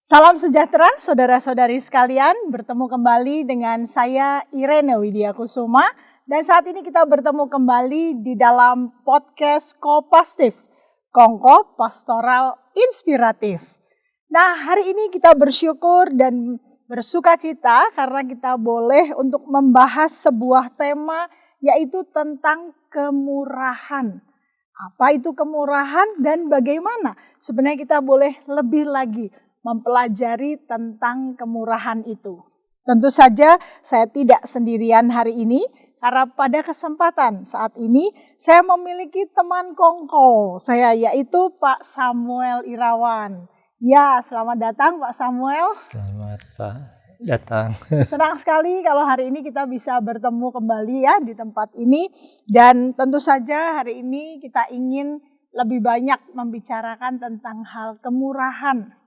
Salam sejahtera saudara-saudari sekalian, bertemu kembali dengan saya Irene Widyakusuma dan saat ini kita bertemu kembali di dalam podcast Kopastif, Kongko Pastoral Inspiratif. Nah, hari ini kita bersyukur dan bersuka cita karena kita boleh untuk membahas sebuah tema yaitu tentang kemurahan. Apa itu kemurahan dan bagaimana sebenarnya kita boleh lebih lagi mempelajari tentang kemurahan itu. Tentu saja saya tidak sendirian hari ini karena pada kesempatan saat ini saya memiliki teman kongko saya yaitu Pak Samuel Irawan. Ya, selamat datang Pak Samuel. Selamat Pak datang. Senang sekali kalau hari ini kita bisa bertemu kembali ya di tempat ini dan tentu saja hari ini kita ingin lebih banyak membicarakan tentang hal kemurahan.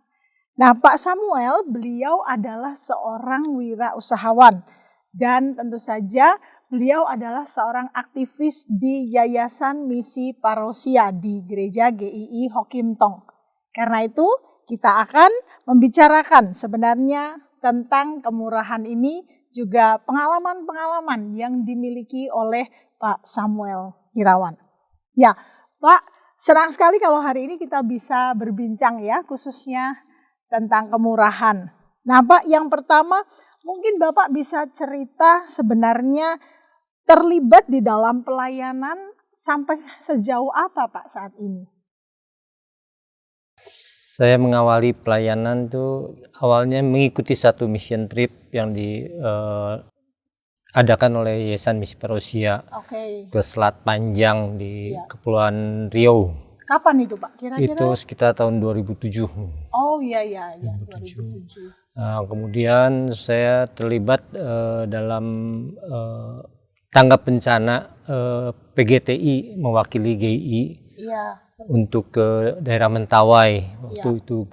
Nah, Pak Samuel, beliau adalah seorang wirausahawan dan tentu saja beliau adalah seorang aktivis di Yayasan Misi Parosia di Gereja GII Hokimtong. Karena itu kita akan membicarakan sebenarnya tentang kemurahan ini juga pengalaman-pengalaman yang dimiliki oleh Pak Samuel Irawan. Ya, Pak, senang sekali kalau hari ini kita bisa berbincang ya khususnya tentang kemurahan. Nah, Pak, yang pertama mungkin Bapak bisa cerita sebenarnya terlibat di dalam pelayanan sampai sejauh apa Pak saat ini? Saya mengawali pelayanan tuh awalnya mengikuti satu mission trip yang diadakan oleh Yayasan Misi Parosia ke Selat Panjang di Kepulauan Riau. Kapan itu Pak? Kira-kira? Itu sekitar tahun 2007. Oh iya, 2007. Nah, kemudian saya terlibat dalam tanggap bencana PGTI mewakili GII untuk ke daerah Mentawai. Waktu itu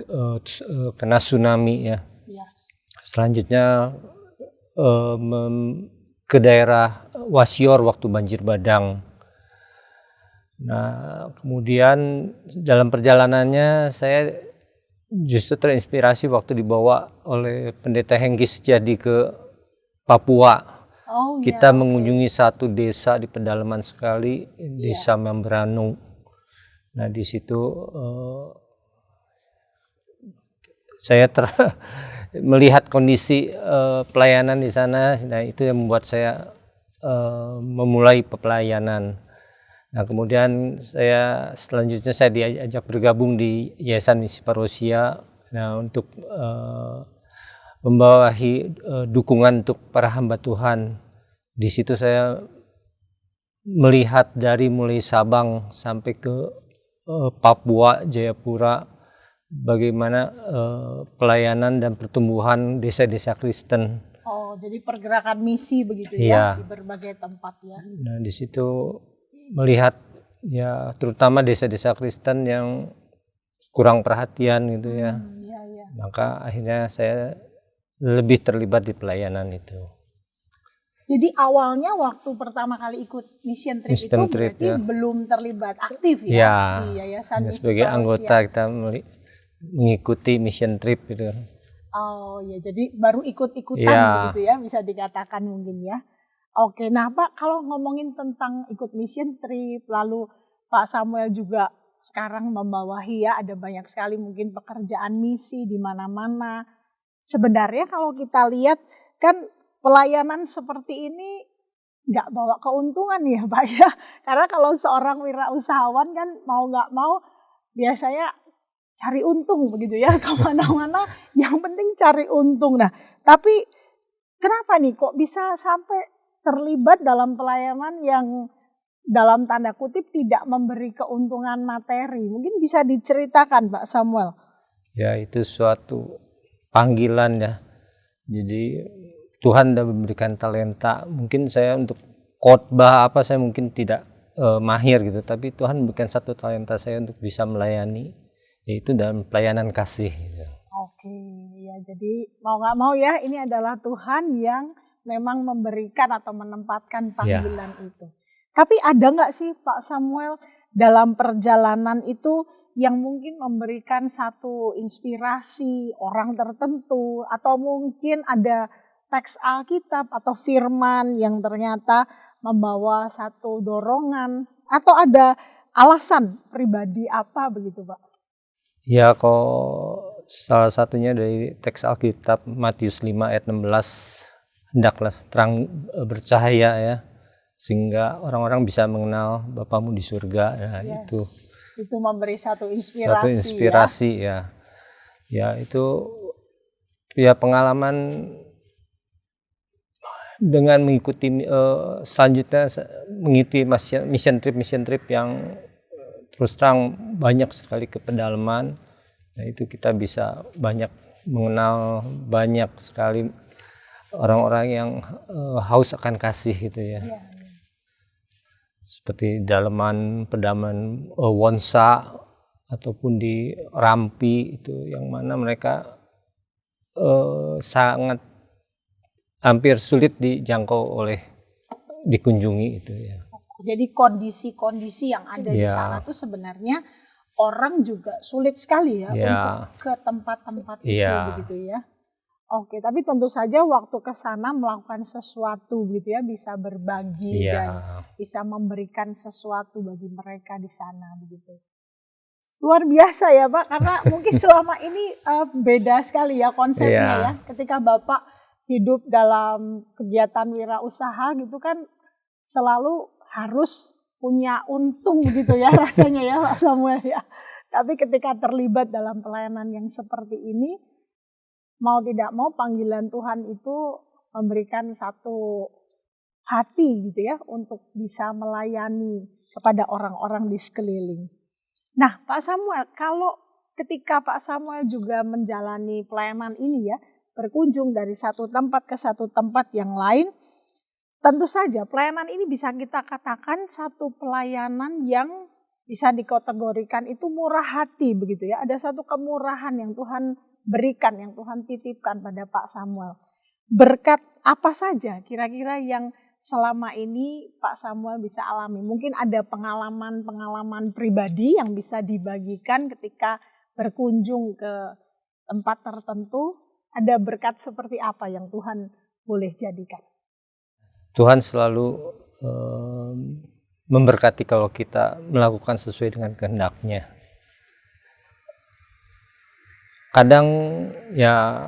kena tsunami ya. Selanjutnya ke daerah Wasior waktu banjir bandang. Nah, kemudian dalam perjalanannya saya justru terinspirasi waktu dibawa oleh Pendeta Hengki Setiadi ke Papua. Kita mengunjungi satu desa di pedalaman sekali, Desa Membranu. Nah, di situ saya melihat kondisi pelayanan di sana. Nah, itu yang membuat saya memulai pelayanan. Nah, kemudian selanjutnya saya diajak bergabung di Yayasan Misi Parosia untuk membawahi dukungan untuk para hamba Tuhan. Di situ saya melihat dari mulai Sabang sampai ke Papua, Jayapura, bagaimana pelayanan dan pertumbuhan desa-desa Kristen. Oh, jadi pergerakan misi begitu ya di berbagai tempat ya. Nah, di situ melihat ya terutama desa-desa Kristen yang kurang perhatian gitu ya. Maka akhirnya saya lebih terlibat di pelayanan itu. Jadi awalnya waktu pertama kali ikut mission trip itu berarti belum terlibat aktif ya di Yayasan Misi sebagai Parosia. Anggota kita mengikuti mission trip gitu. Oh ya, jadi baru ikut-ikutan begitu ya, bisa dikatakan mungkin ya. Oke, nah Pak, kalau ngomongin tentang ikut mission trip, lalu Pak Samuel juga sekarang membawahi ya, ada banyak sekali mungkin pekerjaan misi di mana-mana. Sebenarnya kalau kita lihat kan pelayanan seperti ini nggak bawa keuntungan ya Pak ya. Karena kalau seorang wirausahawan kan mau nggak mau biasanya cari untung begitu ya, kemana-mana yang penting cari untung. Nah, tapi kenapa nih kok bisa sampai terlibat dalam pelayanan yang dalam tanda kutip tidak memberi keuntungan materi? Mungkin bisa diceritakan Pak Samuel. Ya, itu suatu panggilan ya. Jadi Tuhan sudah memberikan talenta. Mungkin saya untuk khotbah saya mungkin tidak mahir gitu, tapi Tuhan memberikan satu talenta saya untuk bisa melayani, yaitu dalam pelayanan kasih. Oke, ya jadi mau nggak mau ya ini adalah Tuhan yang memang memberikan atau menempatkan panggilan itu. Tapi ada nggak sih Pak Samuel dalam perjalanan itu yang mungkin memberikan satu inspirasi orang tertentu, atau mungkin ada teks Alkitab atau firman yang ternyata membawa satu dorongan, atau ada alasan pribadi apa begitu Pak? Ya, kalau salah satunya dari teks Alkitab Matius 5 ayat 16, hendaklah terang bercahaya ya, sehingga orang-orang bisa mengenal Bapamu di surga. Nah, itu memberi satu inspirasi ya. Ya, itu ya pengalaman dengan mengikuti selanjutnya mengikuti mission trip yang terus terang banyak sekali ke pedalaman. Nah, itu kita bisa banyak mengenal banyak sekali orang-orang yang haus akan kasih gitu ya. Seperti pedalaman Wonsa ataupun di Rampi, itu yang mana mereka sangat hampir sulit dikunjungi itu ya. Jadi kondisi-kondisi yang ada di sana tuh sebenarnya orang juga sulit sekali ya untuk ke tempat-tempat itu begitu ya. Oke, tapi tentu saja waktu ke sana melakukan sesuatu gitu ya, bisa berbagi dan bisa memberikan sesuatu bagi mereka di sana begitu. Luar biasa ya Pak, karena mungkin selama ini beda sekali ya konsepnya ya. Ketika Bapak hidup dalam kegiatan wirausaha gitu kan selalu harus punya untung gitu ya rasanya ya Pak Samuel ya. Tapi ketika terlibat dalam pelayanan yang seperti ini, mau tidak mau panggilan Tuhan itu memberikan satu hati gitu ya untuk bisa melayani kepada orang-orang di sekeliling. Nah Pak Samuel, kalau ketika Pak Samuel juga menjalani pelayanan ini ya, berkunjung dari satu tempat ke satu tempat yang lain, tentu saja pelayanan ini bisa kita katakan satu pelayanan yang bisa dikategorikan itu murah hati begitu ya. Ada satu kemurahan yang Tuhan berikan, yang Tuhan titipkan pada Pak Samuel. Berkat apa saja kira-kira yang selama ini Pak Samuel bisa alami? Mungkin ada pengalaman-pengalaman pribadi yang bisa dibagikan ketika berkunjung ke tempat tertentu. Ada berkat seperti apa yang Tuhan boleh jadikan? Tuhan selalu memberkati kalau kita melakukan sesuai dengan kehendak-Nya. Kadang ya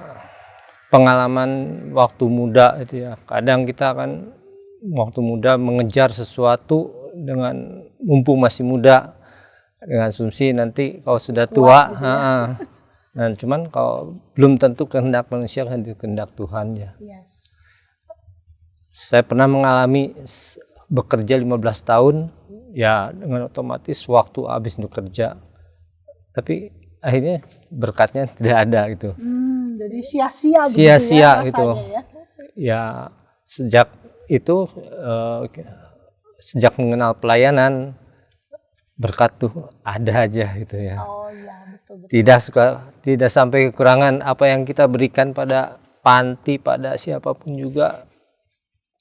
pengalaman waktu muda itu ya, kadang kita akan waktu muda mengejar sesuatu dengan mumpung masih muda, dengan asumsi nanti kalau sudah tua gitu ya. Nah, cuman kalau belum tentu kehendak manusia, kehendak Tuhan ya. Saya pernah mengalami bekerja 15 tahun ya, dengan otomatis waktu habis untuk kerja, tapi akhirnya berkatnya tidak ada gitu. Jadi sia-sia gitu ya. Sejak itu sejak mengenal pelayanan, berkat tuh ada aja gitu ya. Betul. Tidak sampai kekurangan apa yang kita berikan pada panti, pada siapapun juga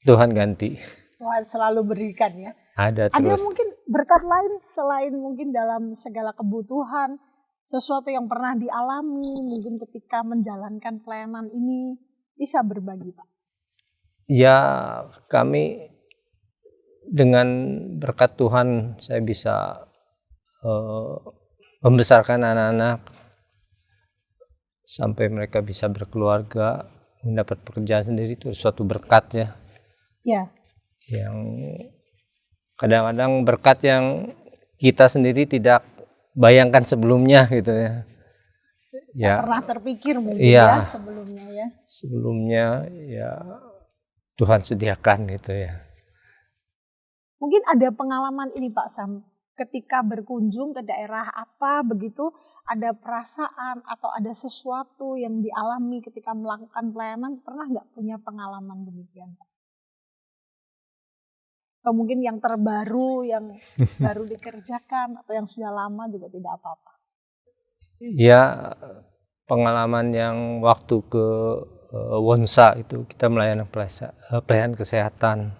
Tuhan ganti. Tuhan selalu berikan ya. Ada mungkin berkat lain selain mungkin dalam segala kebutuhan, sesuatu yang pernah dialami mungkin ketika menjalankan pelayanan ini, bisa berbagi Pak? Ya, kami dengan berkat Tuhan saya bisa membesarkan anak-anak sampai mereka bisa berkeluarga, mendapat pekerjaan sendiri, itu suatu berkat ya. Yang kadang-kadang berkat yang kita sendiri tidak bayangkan sebelumnya gitu ya. Pernah terpikir mungkin ya sebelumnya ya. Sebelumnya ya Tuhan sediakan gitu ya. Mungkin ada pengalaman ini Pak Sam, ketika berkunjung ke daerah apa begitu, ada perasaan atau ada sesuatu yang dialami ketika melakukan pelayanan, pernah nggak punya pengalaman demikian Pak? Atau mungkin yang terbaru, yang baru dikerjakan, atau yang sudah lama juga tidak apa-apa? Ya, pengalaman yang waktu ke Wonsa itu kita melayani pelayanan kesehatan.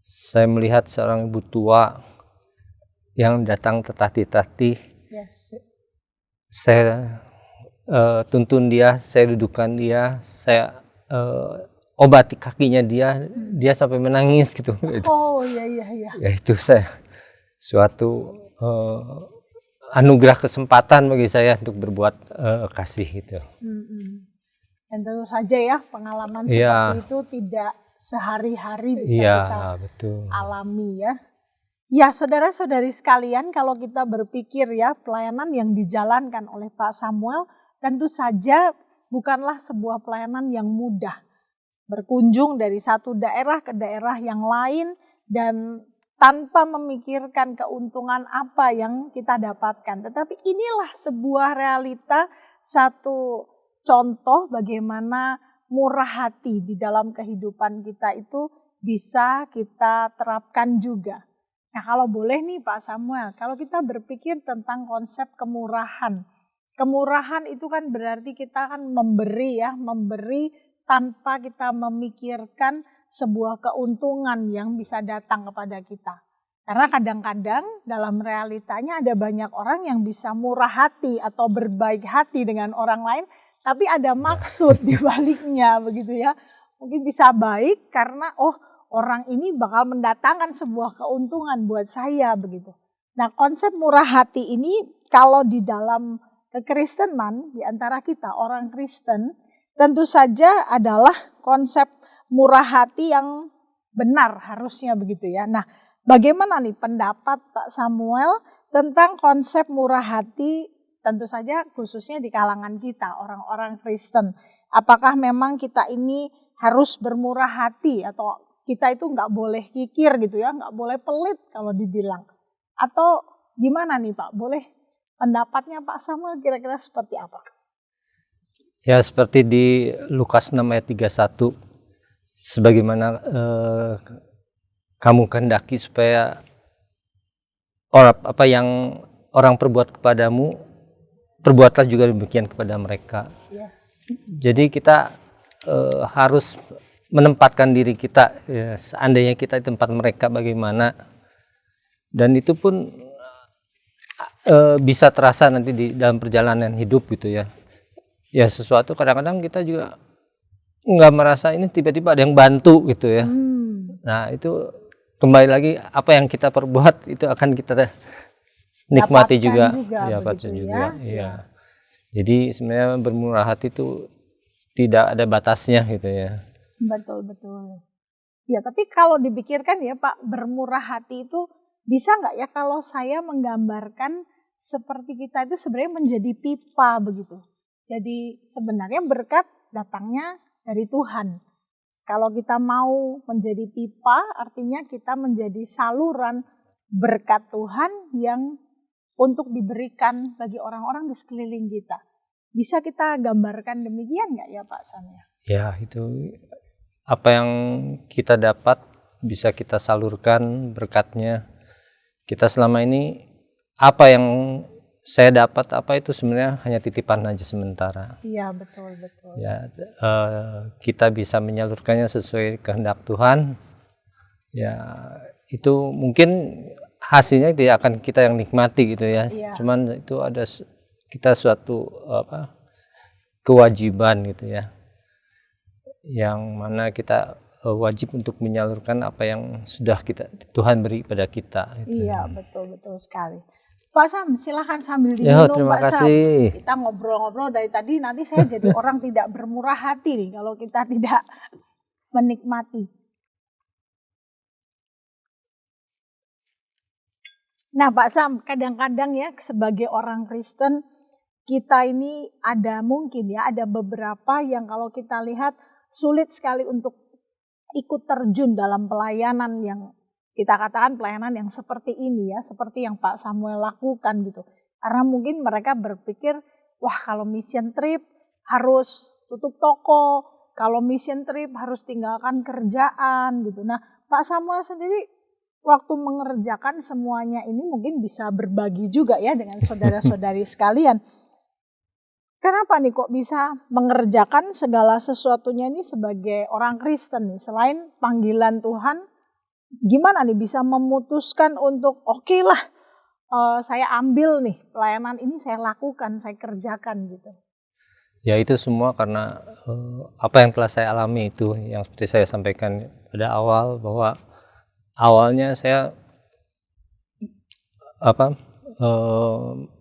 Saya melihat seorang ibu tua yang datang tertatih-tatih. Yes. Saya tuntun dia, saya dudukkan dia, saya obati kakinya dia sampai menangis gitu. Oh iya. Ya itu saya suatu anugerah kesempatan bagi saya untuk berbuat kasih gitu. Dan tentu saja ya pengalaman seperti itu tidak sehari-hari bisa kita alami ya. Ya saudara-saudari sekalian, kalau kita berpikir ya pelayanan yang dijalankan oleh Pak Samuel tentu saja bukanlah sebuah pelayanan yang mudah. Berkunjung dari satu daerah ke daerah yang lain dan tanpa memikirkan keuntungan apa yang kita dapatkan. Tetapi inilah sebuah realita, satu contoh bagaimana murah hati di dalam kehidupan kita itu bisa kita terapkan juga. Nah kalau boleh nih Pak Samuel, kalau kita berpikir tentang konsep kemurahan. Kemurahan itu kan berarti kita kan memberi ya, memberi tanpa kita memikirkan sebuah keuntungan yang bisa datang kepada kita. Karena kadang-kadang dalam realitanya ada banyak orang yang bisa murah hati atau berbaik hati dengan orang lain, tapi ada maksud di baliknya begitu ya. Mungkin bisa baik karena orang ini bakal mendatangkan sebuah keuntungan buat saya begitu. Nah konsep murah hati ini kalau di dalam kekristenan di antara kita orang Kristen tentu saja adalah konsep murah hati yang benar harusnya begitu ya. Nah bagaimana nih pendapat Pak Samuel tentang konsep murah hati tentu saja khususnya di kalangan kita orang-orang Kristen. Apakah memang kita ini harus bermurah hati atau kita itu nggak boleh kikir gitu ya, nggak boleh pelit kalau dibilang. Atau gimana nih Pak, boleh pendapatnya Pak Samuel kira-kira seperti apa? Ya seperti di Lukas 6 ayat 31, sebagaimana kamu kehendaki supaya apa yang orang perbuat kepadamu, perbuatlah juga demikian kepada mereka. Yes. Jadi kita harus menempatkan diri kita, ya, seandainya kita di tempat mereka bagaimana, dan itu pun bisa terasa nanti di dalam perjalanan hidup gitu ya. Ya sesuatu kadang-kadang kita juga nggak merasa ini tiba-tiba ada yang bantu gitu ya. Nah itu kembali lagi apa yang kita perbuat itu akan kita nikmati juga. Ya. Jadi sebenarnya bermurah hati itu tidak ada batasnya gitu ya. Betul. Ya tapi kalau dipikirkan ya Pak, bermurah hati itu bisa nggak ya kalau saya menggambarkan seperti kita itu sebenarnya menjadi pipa begitu. Jadi sebenarnya berkat datangnya dari Tuhan. Kalau kita mau menjadi pipa artinya kita menjadi saluran berkat Tuhan yang untuk diberikan bagi orang-orang di sekeliling kita. Bisa kita gambarkan demikian nggak ya Pak Samuel? Ya itu apa yang kita dapat bisa kita salurkan berkatnya. Kita selama ini apa yang saya dapat apa itu sebenarnya hanya titipan aja sementara. Iya betul. Ya kita bisa menyalurkannya sesuai kehendak Tuhan. Ya itu mungkin hasilnya tidak akan kita yang nikmati gitu ya. Iya. Cuman itu ada kita suatu kewajiban gitu ya. Yang mana kita wajib untuk menyalurkan apa yang sudah Tuhan beri pada kita. Gitu. Iya betul sekali. Pak Sam, silahkan sambil diminum terima Pak kasih. Sam. Kita ngobrol-ngobrol dari tadi, nanti saya jadi orang tidak bermurah hati nih kalau kita tidak menikmati. Nah Pak Sam, kadang-kadang ya sebagai orang Kristen kita ini ada beberapa yang kalau kita lihat sulit sekali untuk ikut terjun dalam pelayanan yang kita katakan pelayanan yang seperti ini ya, seperti yang Pak Samuel lakukan gitu. Karena mungkin mereka berpikir, wah kalau mission trip harus tutup toko, kalau mission trip harus tinggalkan kerjaan gitu. Nah Pak Samuel sendiri waktu mengerjakan semuanya ini mungkin bisa berbagi juga ya dengan saudara-saudari sekalian. Kenapa nih kok bisa mengerjakan segala sesuatunya ini sebagai orang Kristen nih? Selain panggilan Tuhan, gimana nih bisa memutuskan untuk oke lah saya ambil nih pelayanan ini, saya lakukan, saya kerjakan gitu? Ya itu semua karena apa yang telah saya alami itu, yang seperti saya sampaikan pada awal, bahwa awalnya saya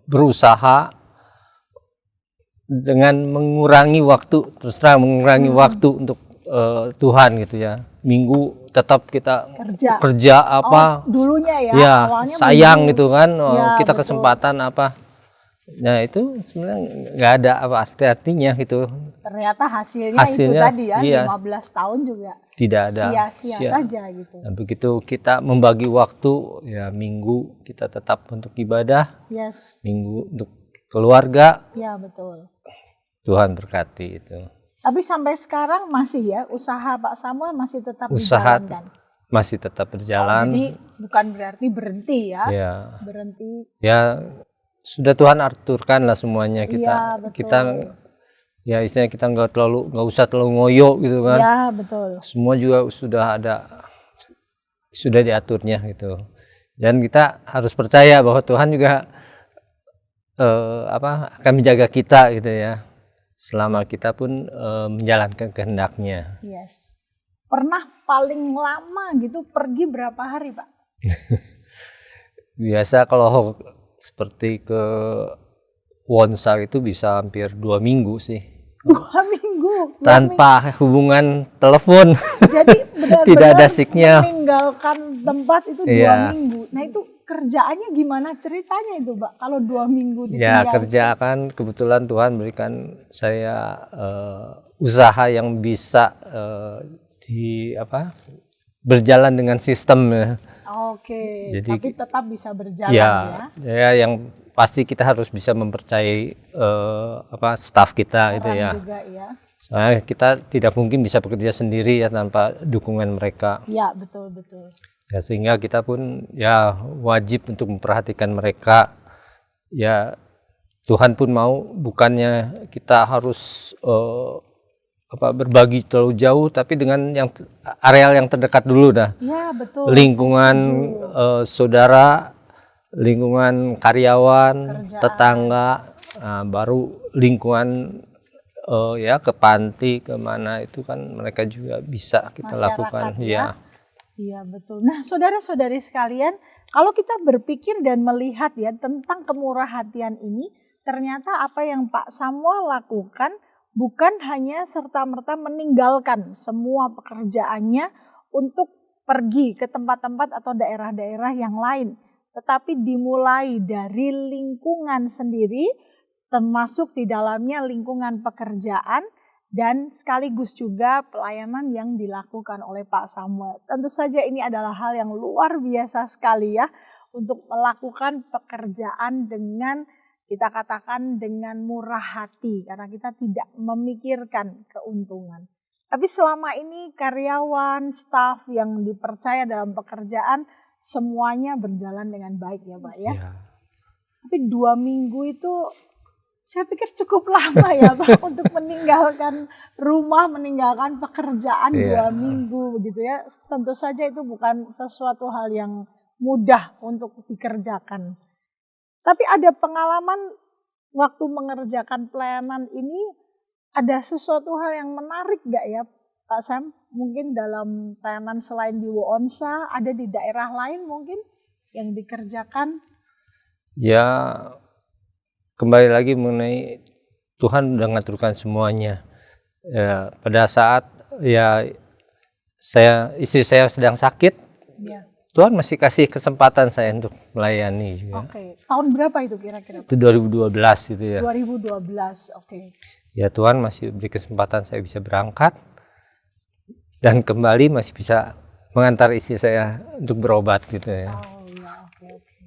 berusaha dengan mengurangi waktu, terus terang mengurangi waktu untuk Tuhan gitu ya. Minggu tetap kita kerja apa dulunya ya awalnya sayang minggu, gitu kan, kita betul. kesempatan apa. Nah itu sebenarnya nggak ada apa artinya gitu. Ternyata hasilnya itu tadi ya, iya, 15 tahun juga tidak ada sia-sia saja gitu. Dan begitu kita membagi waktu, ya Minggu kita tetap untuk ibadah, Minggu untuk keluarga. Ya betul. Tuhan berkati itu. Tapi sampai sekarang masih ya, usaha Pak Samuel masih tetap dijalankan? Masih tetap berjalan. Jadi bukan berarti berhenti ya? Ya. Berhenti. Ya sudah Tuhan aturkan lah semuanya kita. Iya, betul. Kita ya istilahnya kita nggak usah terlalu ngoyo gitu kan. Ya betul. Semua juga sudah diaturnya gitu. Dan kita harus percaya bahwa Tuhan juga akan menjaga kita gitu ya, selama kita pun menjalankan kehendak-Nya. Yes. Pernah paling lama gitu pergi berapa hari Pak? Biasa kalau seperti ke Wonsa itu bisa hampir 2 minggu sih. 2 minggu? Tanpa hubungan telepon. Jadi benar-benar tidak ada sinyal. Meninggalkan tempat itu 2 minggu. Nah itu kerjaannya gimana ceritanya itu Pak? Kalau 2 minggu ditinggal. Ya kerjaan kebetulan Tuhan berikan saya usaha yang bisa berjalan dengan sistem. Oke. Jadi, tapi tetap bisa berjalan ya. Ya yang pasti kita harus bisa mempercayai staf kita gitu ya. Juga, ya. Soalnya kita tidak mungkin bisa bekerja sendiri ya tanpa dukungan mereka. Ya betul. Ya sehingga kita pun ya wajib untuk memperhatikan mereka. Ya Tuhan pun mau, bukannya kita harus berbagi terlalu jauh, tapi dengan yang areal yang terdekat dulu dah. Ya betul. Lingkungan saudara, lingkungan karyawan, kerjaan, tetangga, baru lingkungan ke panti, kemana itu kan mereka juga bisa kita masyarakat, lakukan. Ya. Iya betul. Nah saudara-saudari sekalian, kalau kita berpikir dan melihat ya tentang kemurah hatian ini, ternyata apa yang Pak Samuel lakukan bukan hanya serta-merta meninggalkan semua pekerjaannya untuk pergi ke tempat-tempat atau daerah-daerah yang lain, tetapi dimulai dari lingkungan sendiri, termasuk di dalamnya lingkungan pekerjaan, dan sekaligus juga pelayanan yang dilakukan oleh Pak Samuel. Tentu saja ini adalah hal yang luar biasa sekali ya, untuk melakukan pekerjaan dengan, kita katakan dengan murah hati, karena kita tidak memikirkan keuntungan. Tapi selama ini karyawan, staf yang dipercaya dalam pekerjaan, semuanya berjalan dengan baik ya Pak ya. Tapi 2 minggu itu saya pikir cukup lama ya Pak untuk meninggalkan rumah, meninggalkan pekerjaan 2 minggu begitu ya. Tentu saja itu bukan sesuatu hal yang mudah untuk dikerjakan. Tapi ada pengalaman waktu mengerjakan pelayanan ini, ada sesuatu hal yang menarik gak ya Pak Sam? Mungkin dalam pelayanan selain di Wonsa, ada di daerah lain mungkin yang dikerjakan? Ya kembali lagi mengenai Tuhan sudah mengaturkan semuanya. Ya, pada saat istri saya sedang sakit, Tuhan masih kasih kesempatan saya untuk melayani juga. Oke. Tahun berapa itu kira-kira? Itu 2012 itu ya. 2012, oke. Ya Tuhan masih beri kesempatan saya bisa berangkat dan kembali masih bisa mengantar istri saya untuk berobat gitu ya.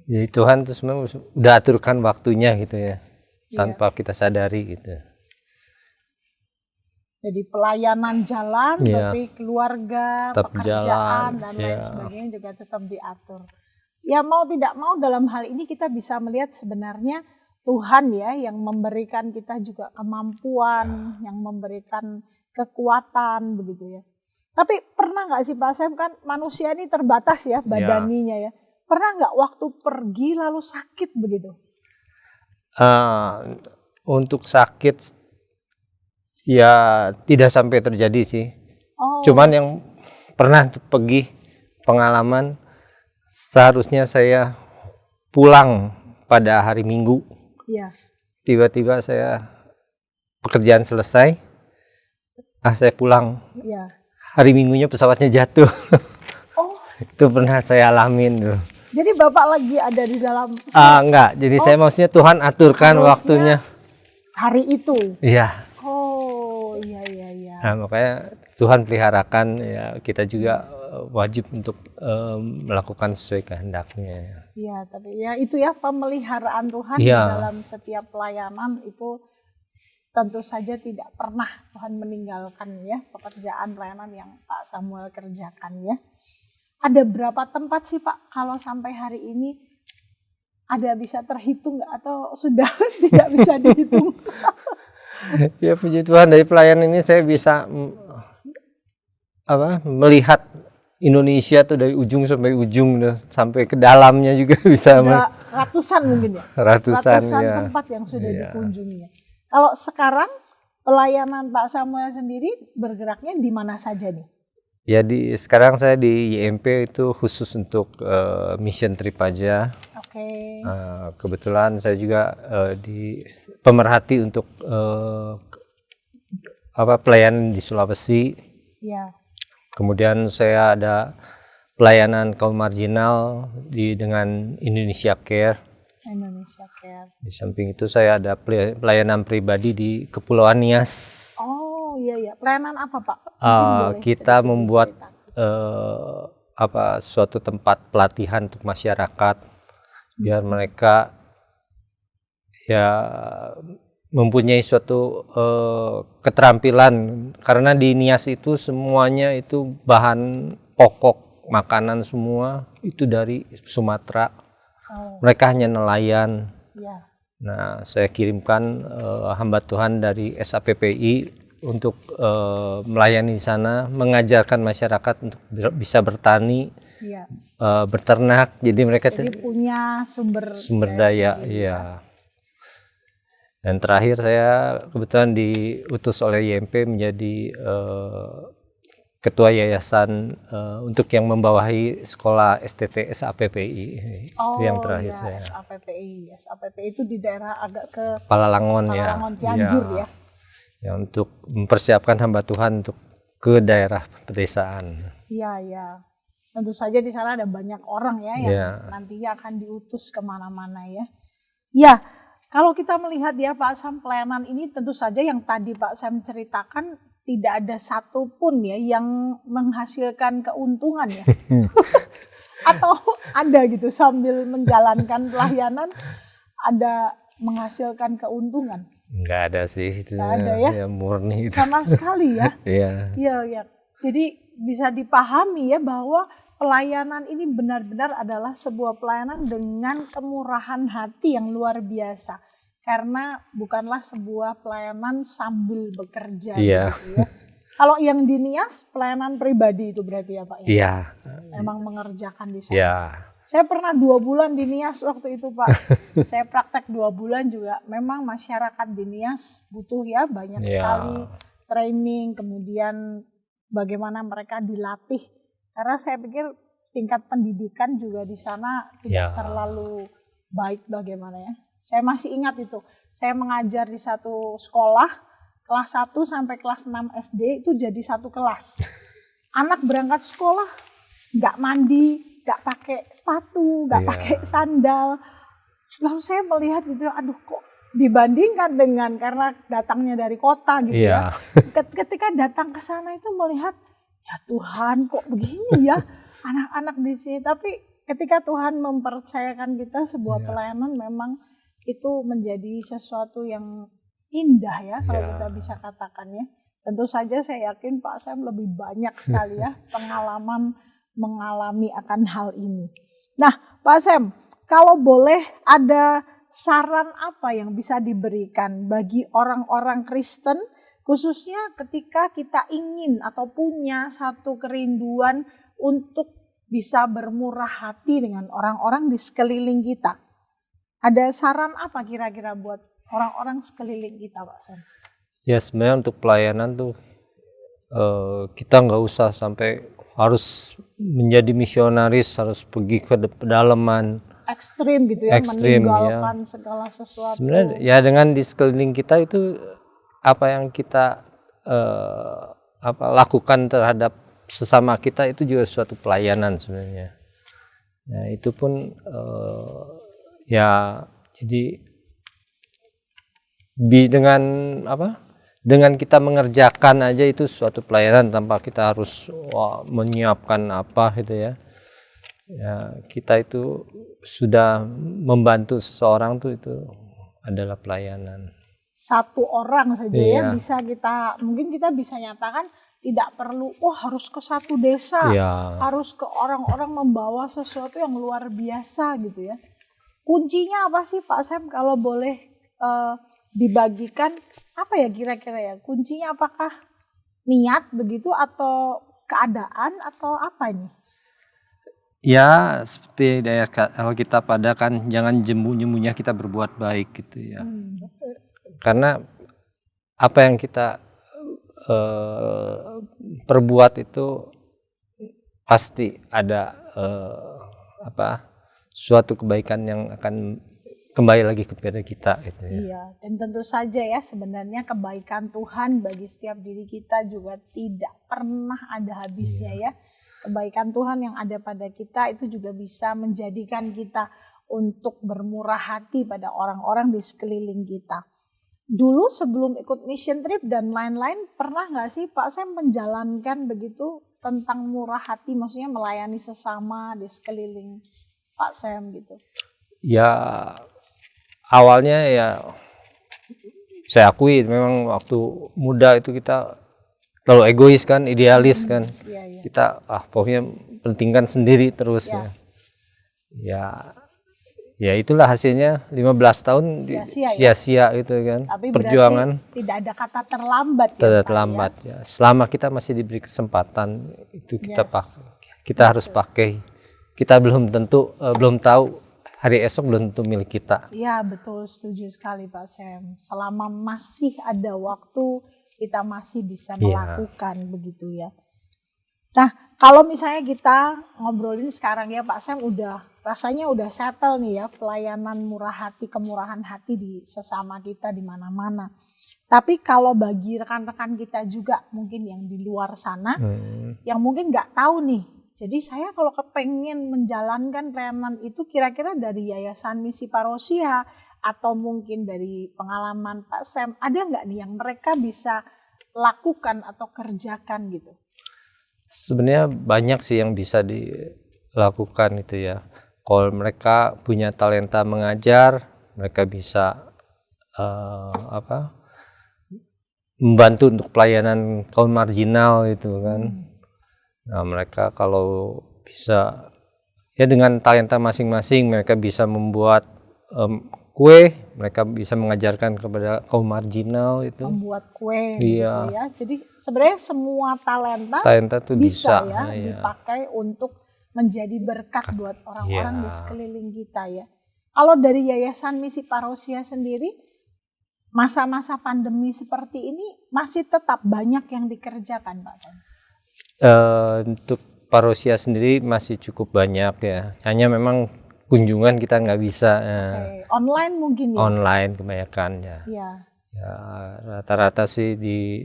Jadi Tuhan itu sebenarnya udah aturkan waktunya gitu ya, tanpa kita sadari gitu. Jadi pelayanan jalan, tapi keluarga, tetap pekerjaan, dan lain sebagainya juga tetap diatur. Ya mau tidak mau dalam hal ini kita bisa melihat sebenarnya Tuhan ya yang memberikan kita juga kemampuan, yang memberikan kekuatan begitu ya. Tapi pernah nggak sih Pak Sam, kan manusia ini terbatas ya badaninya ya. pernah nggak waktu pergi lalu sakit begitu? Untuk sakit ya tidak sampai terjadi sih. Oh. Cuman yang pernah pergi pengalaman, seharusnya saya pulang pada hari Minggu. Iya. Tiba-tiba saya pekerjaan selesai, saya pulang. Iya. Hari Minggunya pesawatnya jatuh. Oh. Itu pernah saya alamin tuh. Jadi Bapak lagi ada di dalam Enggak, jadi saya maksudnya Tuhan aturkan harusnya waktunya. Hari itu. Iya. Oh, iya. Nah, makanya Tuhan peliharakan ya, kita juga wajib untuk melakukan sesuai kehendaknya. Iya, tapi ya itu ya pemeliharaan Tuhan di Iya. dalam setiap pelayanan itu tentu saja tidak pernah Tuhan meninggalkan ya pekerjaan pelayanan yang Pak Samuel kerjakan ya. Ada berapa tempat sih Pak kalau sampai hari ini? Ada bisa terhitung nggak atau sudah tidak bisa dihitung? Ya puji Tuhan, dari pelayanan ini saya bisa melihat Indonesia tuh dari ujung sampai ujung, sampai ke dalamnya juga bisa. Ada ratusan mungkin ya? Ratusan ya. Tempat yang sudah dikunjungi. Kalau sekarang pelayanan Pak Samuel sendiri bergeraknya di mana saja nih? Ya sekarang saya di YMP itu khusus untuk mission trip aja. Oke. Kebetulan saya juga di pemerhati untuk pelayanan di Sulawesi. Ya. Kemudian saya ada pelayanan kaum marginal dengan Indonesia Care. Indonesia Care. Di samping itu saya ada pelayanan pribadi di Kepulauan Nias. Oh iya. Pelayanan apa Pak? Kita membuat suatu tempat pelatihan untuk masyarakat biar mereka ya mempunyai suatu keterampilan, karena di Nias itu semuanya itu bahan pokok makanan semua itu dari Sumatera. Mereka hanya nelayan. Ya. Nah, saya kirimkan hamba Tuhan dari SAPPI untuk melayani di sana, mengajarkan masyarakat untuk bisa bertani, berternak. Jadi mereka punya sumber daya. Iya. Dan terakhir saya kebetulan diutus oleh YMP menjadi ketua yayasan untuk yang membawahi sekolah STT SAPPI. Itu yang terakhir saya. SAPPI itu di daerah agak ke Palalangon Cianjur ya. Ya, untuk mempersiapkan hamba Tuhan untuk ke daerah pedesaan. Iya. Tentu saja di sana ada banyak orang ya yang nantinya akan diutus kemana-mana ya. Ya, kalau kita melihat ya Pak Sam, pelayanan ini tentu saja yang tadi Pak Sam ceritakan tidak ada satupun ya yang menghasilkan keuntungan ya. Atau ada gitu sambil menjalankan pelayanan ada menghasilkan keuntungan. Enggak ada sih, itu ada ya murni. Sama sekali ya. Iya. Jadi bisa dipahami ya bahwa pelayanan ini benar-benar adalah sebuah pelayanan dengan kemurahan hati yang luar biasa. Karena bukanlah sebuah pelayanan sambil bekerja gitu ya. Kalau yang di Nias pelayanan pribadi itu berarti ya Pak ya? Iya. Memang mengerjakan di sana. Iya. Saya pernah 2 bulan di Nias waktu itu Pak. Saya praktek 2 bulan juga. Memang masyarakat di Nias butuh ya banyak sekali training, kemudian bagaimana mereka dilatih. Karena saya pikir tingkat pendidikan juga di sana tidak terlalu baik bagaimana ya. Saya masih ingat itu, saya mengajar di satu sekolah, kelas 1 sampai kelas 6 SD itu jadi satu kelas. Anak berangkat sekolah, nggak mandi, nggak pakai sepatu, nggak pakai sandal. Lalu saya melihat gitu, aduh kok dibandingkan dengan karena datangnya dari kota gitu ya. Ketika datang ke sana itu melihat, ya Tuhan kok begini ya anak-anak di sini. Tapi ketika Tuhan mempercayakan kita sebuah pelayanan memang itu menjadi sesuatu yang indah ya kalau kita bisa katakan ya. Tentu saja saya yakin Pak Sam lebih banyak sekali ya pengalaman mengalami akan hal ini. Nah Pak Sam, kalau boleh ada saran apa yang bisa diberikan bagi orang-orang Kristen khususnya ketika kita ingin atau punya satu kerinduan untuk bisa bermurah hati dengan orang-orang di sekeliling kita. Ada saran apa kira-kira buat orang-orang sekeliling kita, Pak Sam? Ya sebenarnya untuk pelayanan tuh kita nggak usah sampai harus menjadi misionaris, harus pergi ke pedalaman. Ekstrim gitu ya, meninggalkan segala sesuatu. Sebenarnya ya dengan di sekeliling kita itu apa yang kita lakukan terhadap sesama kita itu juga suatu pelayanan sebenarnya. Nah itu pun ya jadi dengan kita mengerjakan aja itu suatu pelayanan tanpa kita harus menyiapkan apa gitu ya. Ya kita itu sudah membantu seseorang tuh itu adalah pelayanan. Satu orang saja ya bisa mungkin kita bisa nyatakan tidak perlu harus ke satu desa, harus ke orang-orang membawa sesuatu yang luar biasa gitu ya. Kuncinya apa sih Pak Sam kalau boleh dibagikan apa ya kira-kira ya? Kuncinya apakah niat begitu atau keadaan atau apa ini? Ya seperti dari Alkitab pada kan jangan jemu-jemunya kita berbuat baik gitu ya. Karena apa yang kita perbuat itu pasti ada suatu kebaikan yang akan kembali lagi kepada kita gitu ya. Iya, dan tentu saja ya sebenarnya kebaikan Tuhan bagi setiap diri kita juga tidak pernah ada habisnya ya. Kebaikan Tuhan yang ada pada kita itu juga bisa menjadikan kita untuk bermurah hati pada orang-orang di sekeliling kita. Dulu sebelum ikut mission trip dan lain-lain, pernah nggak sih Pak Sam menjalankan begitu tentang murah hati, maksudnya melayani sesama di sekeliling Pak Sam gitu? Ya awalnya ya saya akui memang waktu muda itu kita terlalu egois kan, idealis kan. Kita pokoknya pentingkan sendiri terus ya itulah hasilnya 15 tahun sia-sia gitu kan. Tapi perjuangan tidak ada kata terlambat terlambat ya. Selama kita masih diberi kesempatan itu kita harus pakai. Kita belum tahu hari esok belum tentu milik kita. Iya betul, setuju sekali Pak Sam. Selama masih ada waktu kita masih bisa melakukan begitu ya. Nah kalau misalnya kita ngobrolin sekarang ya Pak Sam rasanya udah settle nih ya pelayanan murah hati, kemurahan hati di sesama kita di mana-mana. Tapi kalau bagi rekan-rekan kita juga mungkin yang di luar sana yang mungkin nggak tahu nih. Jadi saya kalau kepengen menjalankan pelayanan itu kira-kira dari Yayasan Misi Parosia atau mungkin dari pengalaman Pak Sam, ada nggak nih yang mereka bisa lakukan atau kerjakan gitu? Sebenarnya banyak sih yang bisa dilakukan itu ya. Kalau mereka punya talenta mengajar, mereka bisa membantu untuk pelayanan kaum marginal itu kan. Nah mereka kalau bisa ya dengan talenta masing-masing mereka bisa membuat kue, mereka bisa mengajarkan kepada kaum marginal itu. Membuat kue gitu ya. Jadi sebenarnya semua talenta itu bisa dipakai untuk menjadi berkat buat orang-orang di sekeliling kita ya. Kalau dari Yayasan Misi Parosia sendiri, masa-masa pandemi seperti ini masih tetap banyak yang dikerjakan Pak Sam? Untuk Parosia sendiri masih cukup banyak ya. Hanya memang kunjungan kita nggak bisa. Online mungkin ya? Online kebanyakan ya. Ya rata-rata sih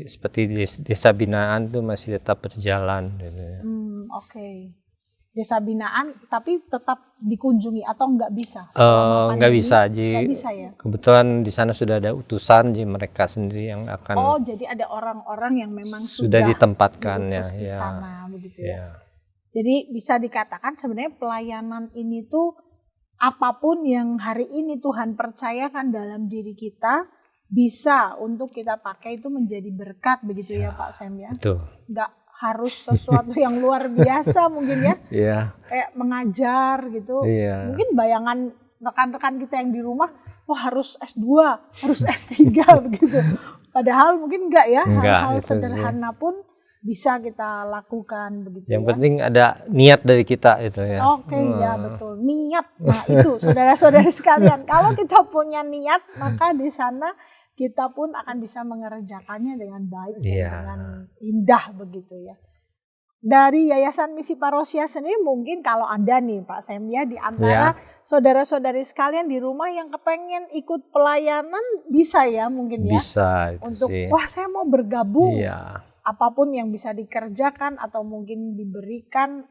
seperti di desa binaan tuh masih tetap berjalan. Gitu ya. Desa binaan tapi tetap dikunjungi atau nggak bisa? Nggak bisa, nggak bisa ya? Kebetulan di sana sudah ada utusan, jadi mereka sendiri yang akan. Oh, jadi ada orang-orang yang memang sudah ditempatkan ya. Di sana begitu ya. Jadi bisa dikatakan sebenarnya pelayanan ini tuh apapun yang hari ini Tuhan percayakan dalam diri kita bisa untuk kita pakai itu menjadi berkat begitu ya Pak Sam ya. Betul. Nggak harus sesuatu yang luar biasa mungkin ya. Kayak mengajar gitu. Mungkin bayangan rekan-rekan kita yang di rumah, wah harus S2, harus S3 begitu. Padahal mungkin enggak ya, hal-hal sederhana pun bisa kita lakukan begitu. Yang penting ada niat dari kita itu ya. Oke, ya betul. Niat. Nah, itu saudara-saudari sekalian, kalau kita punya niat, maka di sana kita pun akan bisa mengerjakannya dengan baik dan dengan indah begitu ya. Dari Yayasan Misi Parosia sendiri, mungkin kalau ada nih Pak Sam ya, di antara saudara-saudari sekalian di rumah yang kepengen ikut pelayanan, bisa ya mungkin ya. Bisa itu untuk sih. Wah, saya mau bergabung. Apapun yang bisa dikerjakan atau mungkin diberikan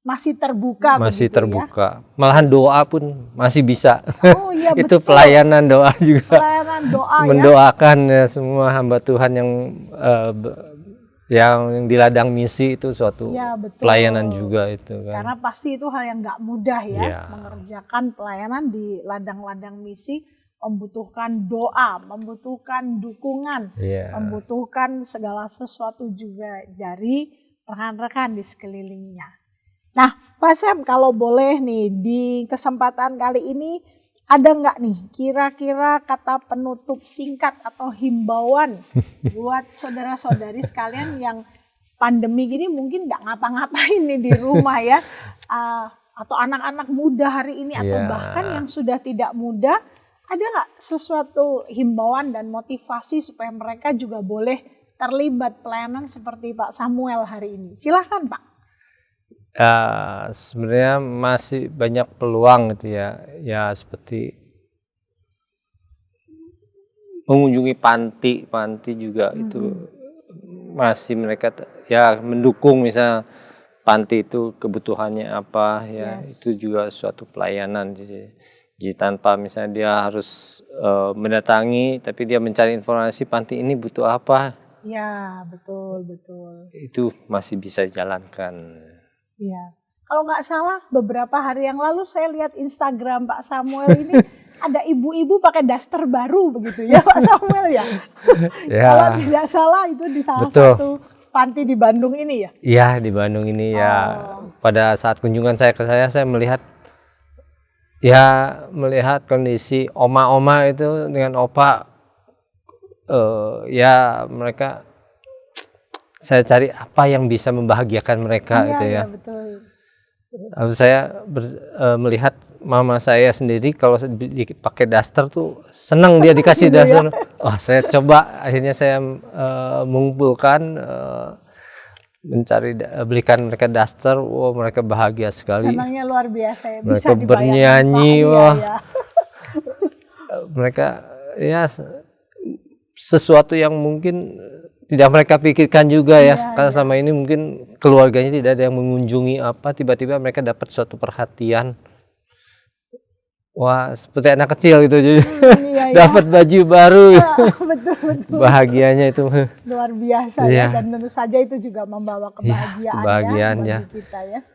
masih terbuka. Masih terbuka. Ya. Malahan doa pun masih bisa. Oh iya Itu betul. pelayanan doa juga. Pelayanan doa mendoakan ya semua hamba Tuhan yang di ladang misi, itu suatu pelayanan juga itu kan. Karena pasti itu hal yang nggak mudah ya, mengerjakan pelayanan di ladang-ladang misi, membutuhkan doa, membutuhkan dukungan, membutuhkan segala sesuatu juga dari rekan-rekan di sekelilingnya. Nah Pak Sam, kalau boleh nih di kesempatan kali ini, ada nggak nih kira-kira kata penutup singkat atau himbauan buat saudara-saudari sekalian yang pandemi gini mungkin nggak ngapa-ngapain nih di rumah ya, atau anak-anak muda hari ini atau bahkan yang sudah tidak muda, ada nggak sesuatu himbauan dan motivasi supaya mereka juga boleh terlibat pelayanan seperti Pak Samuel hari ini? Silahkan Pak. Sebenarnya masih banyak peluang gitu ya seperti mengunjungi panti juga itu masih mereka ya mendukung, misalnya panti itu kebutuhannya apa ya, itu juga suatu pelayanan. Jadi tanpa misalnya dia harus mendatangi, tapi dia mencari informasi panti ini butuh apa. Ya betul. Itu masih bisa dijalankan. Iya, kalau nggak salah beberapa hari yang lalu saya lihat Instagram Pak Samuel ini ada ibu-ibu pakai daster baru begitu ya Pak Samuel ya. Kalau tidak salah itu di salah satu panti di Bandung ini ya. Iya, di Bandung ini ya. Pada saat kunjungan saya ke saya melihat kondisi oma-oma itu dengan opa, mereka, saya cari apa yang bisa membahagiakan mereka gitu ya. Betul. Lalu saya melihat mama saya sendiri kalau dipakai daster tuh senang dia dikasih daster. Saya coba, akhirnya saya mengumpulkan, belikan mereka daster. Mereka bahagia sekali. Senangnya luar biasa ya. Bisa mereka bernyanyi, mereka ya sesuatu yang mungkin tidak mereka pikirkan juga ya, karena selama ini mungkin keluarganya tidak ada yang mengunjungi tiba-tiba mereka dapat suatu perhatian. Wah, seperti anak kecil gitu, jadi dapat baju baru. Betul. Bahagianya itu luar biasa ya, dan tentu saja itu juga membawa kebahagiaan bagi kita ya.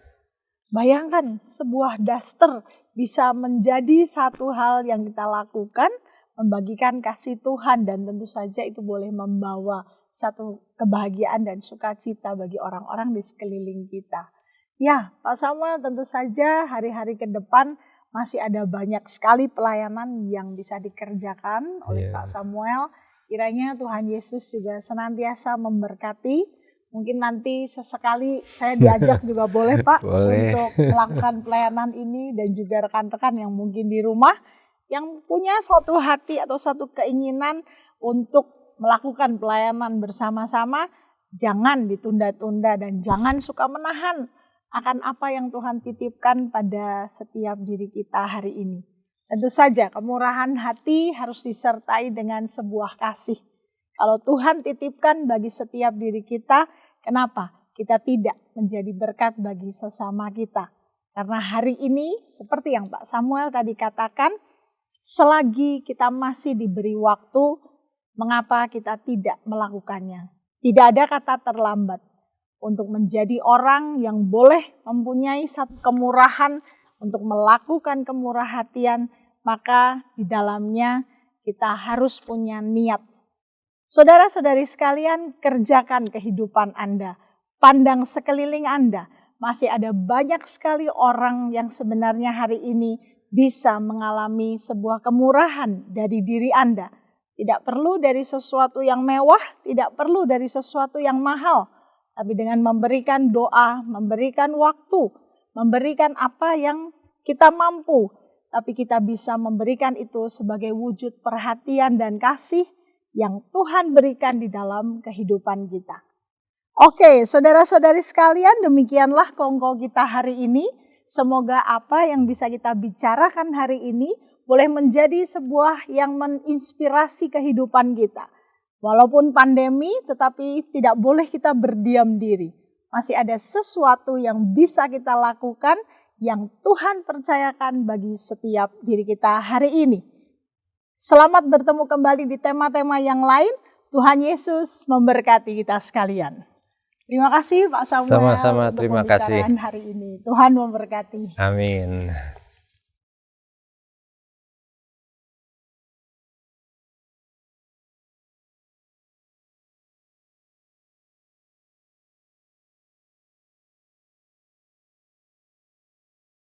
Bayangkan sebuah daster bisa menjadi satu hal yang kita lakukan, membagikan kasih Tuhan, dan tentu saja itu boleh membawa satu kebahagiaan dan sukacita bagi orang-orang di sekeliling kita. Ya, Pak Samuel, tentu saja hari-hari ke depan masih ada banyak sekali pelayanan yang bisa dikerjakan oleh Pak Samuel. Kiranya Tuhan Yesus juga senantiasa memberkati. Mungkin nanti sesekali saya diajak juga boleh Pak untuk melakukan pelayanan ini, dan juga rekan-rekan yang mungkin di rumah yang punya suatu hati atau satu keinginan untuk melakukan pelayanan bersama-sama, jangan ditunda-tunda dan jangan suka menahan akan apa yang Tuhan titipkan pada setiap diri kita hari ini. Tentu saja kemurahan hati harus disertai dengan sebuah kasih. Kalau Tuhan titipkan bagi setiap diri kita, kenapa kita tidak menjadi berkat bagi sesama kita? Karena hari ini seperti yang Pak Samuel tadi katakan, selagi kita masih diberi waktu, mengapa kita tidak melakukannya? Tidak ada kata terlambat untuk menjadi orang yang boleh mempunyai satu kemurahan untuk melakukan kemurah hatian, maka di dalamnya kita harus punya niat. Saudara-saudari sekalian, kerjakan kehidupan Anda. Pandang sekeliling Anda, masih ada banyak sekali orang yang sebenarnya hari ini bisa mengalami sebuah kemurahan dari diri Anda. Tidak perlu dari sesuatu yang mewah, tidak perlu dari sesuatu yang mahal, tapi dengan memberikan doa, memberikan waktu, memberikan apa yang kita mampu, tapi kita bisa memberikan itu sebagai wujud perhatian dan kasih yang Tuhan berikan di dalam kehidupan kita. Oke, saudara-saudari sekalian, demikianlah kongko kita hari ini. Semoga apa yang bisa kita bicarakan hari ini boleh menjadi sebuah yang menginspirasi kehidupan kita. Walaupun pandemi, tetapi tidak boleh kita berdiam diri. Masih ada sesuatu yang bisa kita lakukan yang Tuhan percayakan bagi setiap diri kita hari ini. Selamat bertemu kembali di tema-tema yang lain. Tuhan Yesus memberkati kita sekalian. Terima kasih Pak Samuel. Sama-sama, terima kasih. Hari ini. Tuhan memberkati. Amin.